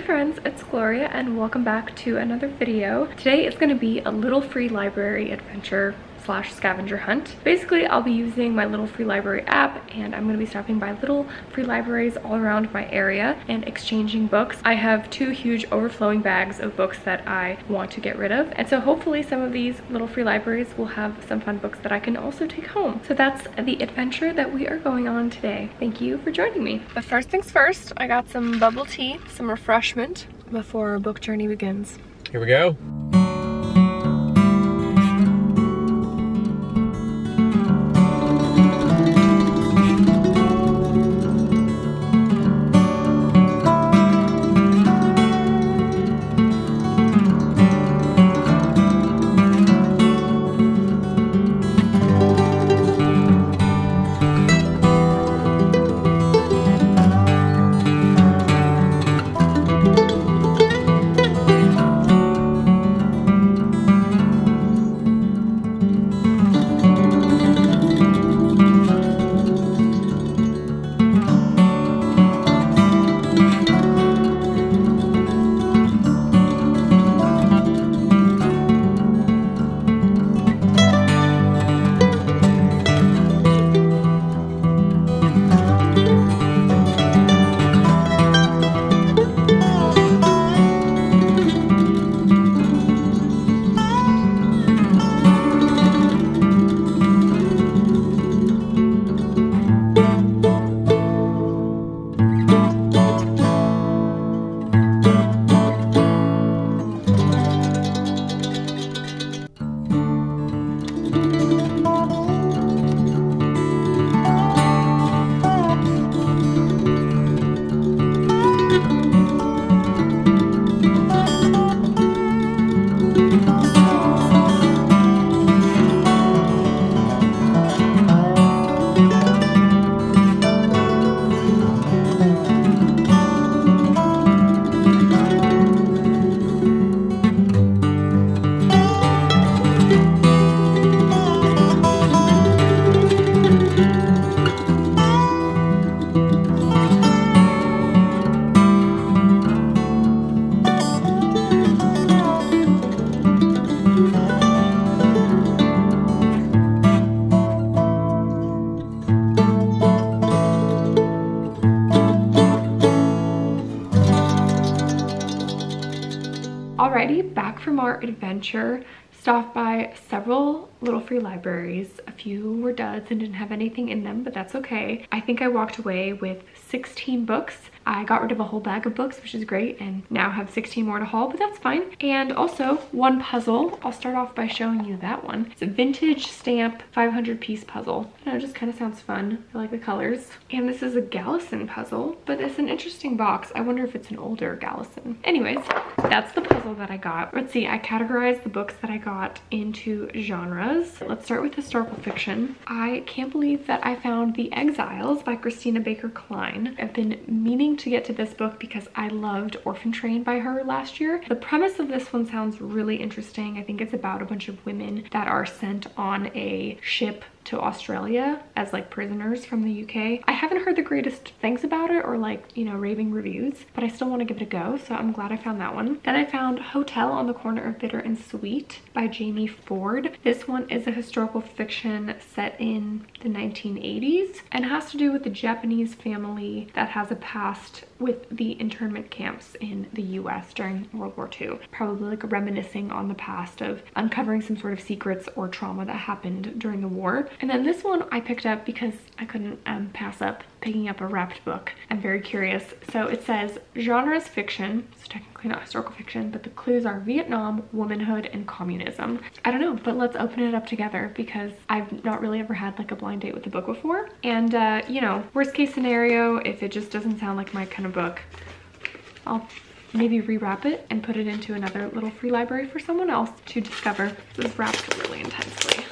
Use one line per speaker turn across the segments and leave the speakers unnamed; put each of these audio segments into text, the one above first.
friends, it's Gloria and welcome back to another video. Today is going to be a little free library adventure / scavenger hunt. Basically, I'll be using my little free library app and I'm going to be stopping by little free libraries all around my area and exchanging books. I have two huge overflowing bags of books that I want to get rid of, and so hopefully some of these little free libraries will have some fun books that I can also take home. So that's the adventure that we are going on today. Thank you for joining me. But first things first, I got some bubble tea, some refreshment before our book journey begins.
Here we go.
Alrighty, back from our adventure. Stopped by several little free libraries. A few were duds and didn't have anything in them, but that's okay. I think I walked away with 16 books. I got rid of a whole bag of books, which is great, and now have 16 more to haul, but that's fine. And also one puzzle. I'll start off by showing you that one. It's a vintage stamp 500 piece puzzle. I don't know, it just kind of sounds fun. I like the colors. And this is a Gallison puzzle, but it's an interesting box. I wonder if it's an older Gallison. Anyways, that's the puzzle that I got. Let's see, I categorized the books that I got into genres. Let's start with historical fiction. I can't believe that I found The Exiles by Christina Baker Klein. I've been meaning to get to this book because I loved Orphan Train by her last year. The premise of this one sounds really interesting. I think it's about a bunch of women that are sent on a ship to Australia as like prisoners from the UK. I haven't heard the greatest things about it or like, you know, raving reviews, but I still want to give it a go, so I'm glad I found that one. Then I found Hotel on the Corner of Bitter and Sweet by Jamie Ford. This one is a historical fiction set in the 1980s and has to do with a Japanese family that has a past with the internment camps in the US during World War II. Probably like reminiscing on the past of uncovering some sort of secrets or trauma that happened during the war. And then this one I picked up because I couldn't pass up picking up a wrapped book. I'm very curious. So it says genre is fiction. It's technically not historical fiction, but the clues are Vietnam, womanhood, and communism. I don't know, but let's open it up together because I've not really ever had like a blind date with the book before. And you know, worst case scenario, if it just doesn't sound like my kind of book, I'll maybe rewrap it and put it into another little free library for someone else to discover. This is wrapped really intensely.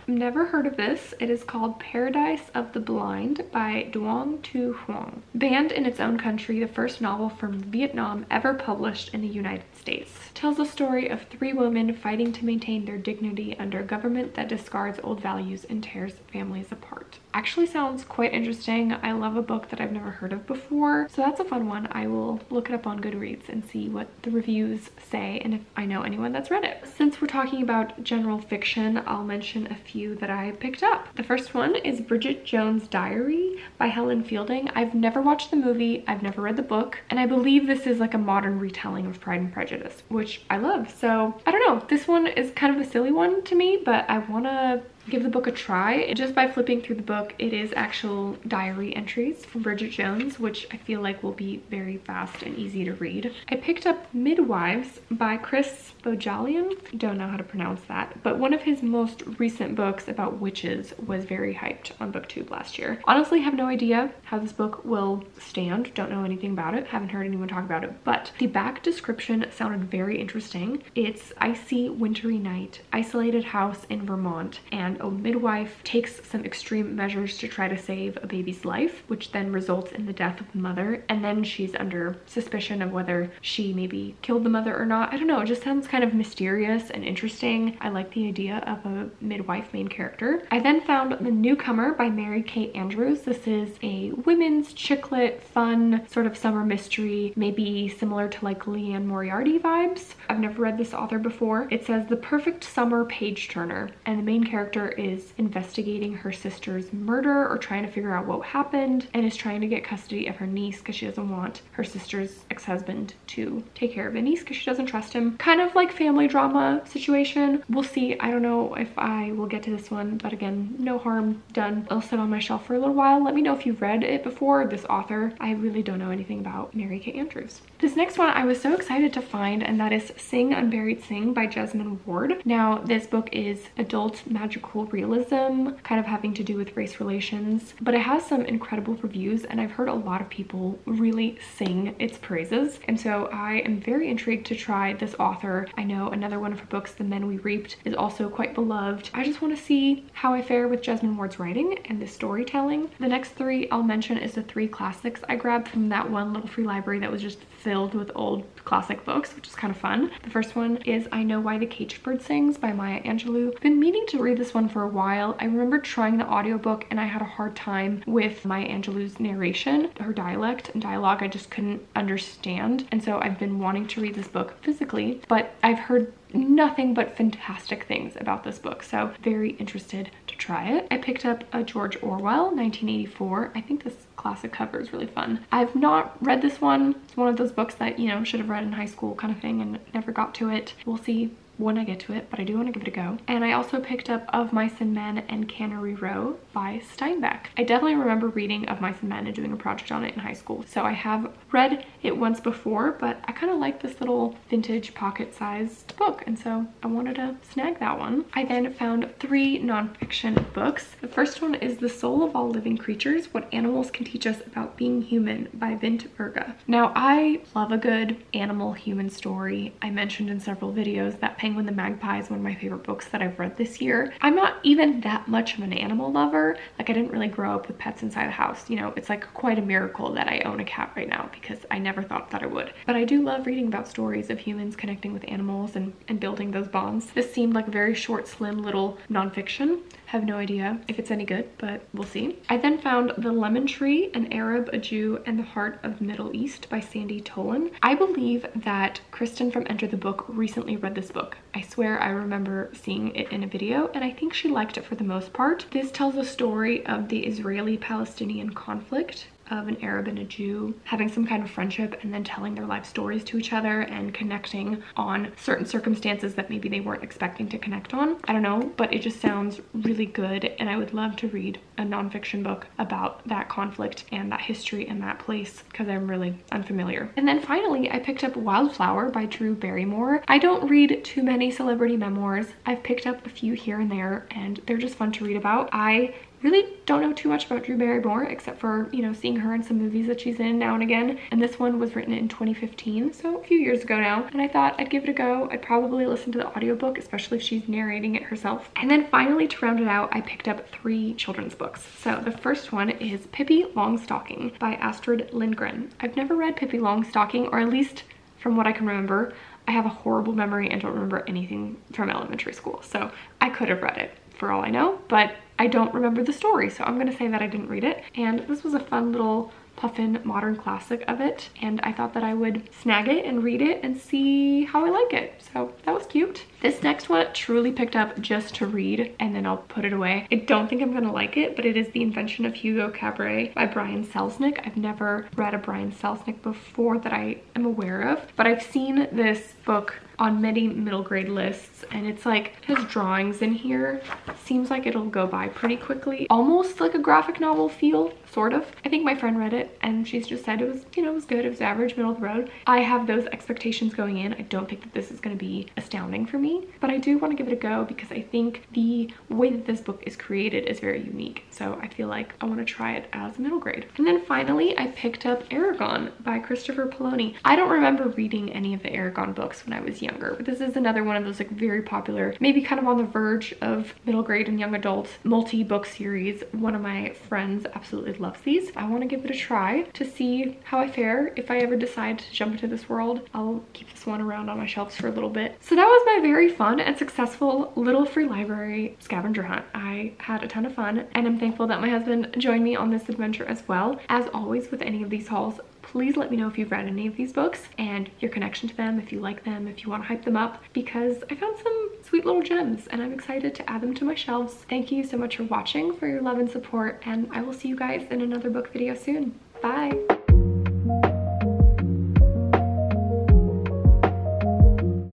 Never heard of this. It is called Paradise of the Blind by Duong Tu Huong. Banned in its own country, the first novel from Vietnam ever published in the United States. Tells the story of three women fighting to maintain their dignity under a government that discards old values and tears families apart. actually sounds quite interesting. I love a book that I've never heard of before, so that's a fun one. I will look it up on Goodreads and see what the reviews say and if I know anyone that's read it. Since we're talking about general fiction, I'll mention a few that I picked up. The first one is Bridget Jones' Diary by Helen Fielding. I've never watched the movie, I've never read the book, and I believe this is like a modern retelling of Pride and Prejudice, which I love. So I don't know, this one is kind of a silly one to me, but I want to give the book a try. Just by flipping through the book, it is actual diary entries from Bridget Jones, which I feel like will be very fast and easy to read. I picked up Midwives by Chris Bojalian. Don't know how to pronounce that, but one of his most recent books about witches was very hyped on BookTube last year. Honestly, have no idea how this book will stand. Don't know anything about it. Haven't heard anyone talk about it, but the back description sounded very interesting. It's icy, wintry night, isolated house in Vermont, and a midwife takes some extreme measures to try to save a baby's life, which then results in the death of the mother, and then she's under suspicion of whether she maybe killed the mother or not. I don't know, it just sounds kind of mysterious and interesting. I like the idea of a midwife main character. I then found The Newcomer by Mary Kate Andrews. This is a women's chick lit, fun sort of summer mystery, maybe similar to like Leanne Moriarty vibes. I've never read this author before. It says the perfect summer page turner, and the main character is investigating her sister's murder or trying to figure out what happened, and is trying to get custody of her niece because she doesn't want her sister's ex-husband to take care of the niece because she doesn't trust him. Kind of like family drama situation. We'll see. I don't know if I will get to this one, but again, no harm done. It'll sit on my shelf for a little while. Let me know if you've read it before, this author. I really don't know anything about Mary Kate Andrews. This next one I was so excited to find, and that is Sing Unburied Sing by Jesmyn Ward. Now, this book is adult magical realism, kind of having to do with race relations, but it has some incredible reviews, and I've heard a lot of people really sing its praises, and so I am very intrigued to try this author. I know another one of her books, The Men We Reaped, is also quite beloved. I just want to see how I fare with Jesmyn Ward's writing and the storytelling. The next three I'll mention is the 3 classics I grabbed from that one little free library that was just filled with old classic books, which is kind of fun. The first one is I Know Why the Caged Bird Sings by Maya Angelou. I've been meaning to read this one for a while. I remember trying the audiobook and I had a hard time with Maya Angelou's narration. Her dialect and dialogue I just couldn't understand, and so I've been wanting to read this book physically, but I've heard nothing but fantastic things about this book, so very interested to try it. I picked up a George Orwell 1984. I think this classic cover is really fun. I've not read this one. It's one of those books that, you know, should have read in high school kind of thing and never got to it. We'll see when I get to it, but I do want to give it a go. And I also picked up Of Mice and Men and Cannery Row by Steinbeck. I definitely remember reading Of Mice and Men and doing a project on it in high school, so I have read it once before, but I kind of like this little vintage pocket-sized book, and so I wanted to snag that one. I then found 3 nonfiction books. The first one is The Soul of All Living Creatures, What Animals Can Teach Us About Being Human by Vint Berga. Now, I love a good animal-human story. I mentioned in several videos that Penguin the Magpie is one of my favorite books that I've read this year. I'm not even that much of an animal lover. Like, I didn't really grow up with pets inside the house. You know, it's like quite a miracle that I own a cat right now because I never thought that I would. But I do love reading about stories of humans connecting with animals and building those bonds. This seemed like a very short, slim little nonfiction. Have no idea if it's any good, but we'll see. I then found The Lemon Tree, An Arab, a Jew, and the Heart of the Middle East by Sandy Tolan. I believe that Kristen from Enter the Book recently read this book. I swear I remember seeing it in a video, and I think she liked it for the most part. This tells a story of the Israeli-Palestinian conflict, of an Arab and a Jew having some kind of friendship and then telling their life stories to each other and connecting on certain circumstances that maybe they weren't expecting to connect on. I don't know, but it just sounds really good, and I would love to read a nonfiction book about that conflict and that history and that place because I'm really unfamiliar. And then finally, I picked up Wildflower by Drew Barrymore. I don't read too many celebrity memoirs. I've picked up a few here and there, and they're just fun to read about. I really don't know too much about Drew Barrymore except for, you know, seeing her in some movies that she's in now and again. And this one was written in 2015, so a few years ago now. And I thought I'd give it a go. I'd probably listen to the audiobook, especially if she's narrating it herself. And then finally, to round it out, I picked up 3 children's books. So the first one is Pippi Longstocking by Astrid Lindgren. I've never read Pippi Longstocking, or at least from what I can remember. I have a horrible memory and don't remember anything from elementary school, so I could have read it for all I know, but I don't remember the story, so I'm gonna say that I didn't read it. And this was a fun little puffin modern classic of it, and I thought that I would snag it and read it and see how I like it. So that was cute. This next one truly picked up just to read, and then I'll put it away. I don't think I'm gonna like it, but it is The Invention of Hugo Cabret by Brian Selznick. I've never read a Brian Selznick before that I am aware of, but I've seen this book on many middle grade lists, and it's like his drawings in here seems like it'll go by pretty quickly, almost like a graphic novel feel, sort of. I think my friend read it and she's just said it was, you know, it was good, it was average, middle of the road. I have those expectations going in. I don't think that this is going to be astounding for me, but I do want to give it a go because I think the way that this book is created is very unique, so I feel like I want to try it as a middle grade. And then finally I picked up Aragon by Christopher Poloni. I don't remember reading any of the Aragon books when I was younger, but this is another one of those like very popular, maybe kind of on the verge of middle grade and young adult multi-book series. One of my friends absolutely loves these. I want to give it a try to see how I fare. If I ever decide to jump into this world, I'll keep this one around on my shelves for a little bit. So that was my very fun and successful little free library scavenger hunt. I had a ton of fun, and I'm thankful that my husband joined me on this adventure as well. As always with any of these hauls, please let me know if you've read any of these books and your connection to them, if you like them, if you want to hype them up, because I found some sweet little gems and I'm excited to add them to my shelves. Thank you so much for watching, for your love and support, and I will see you guys in another book video soon. Bye!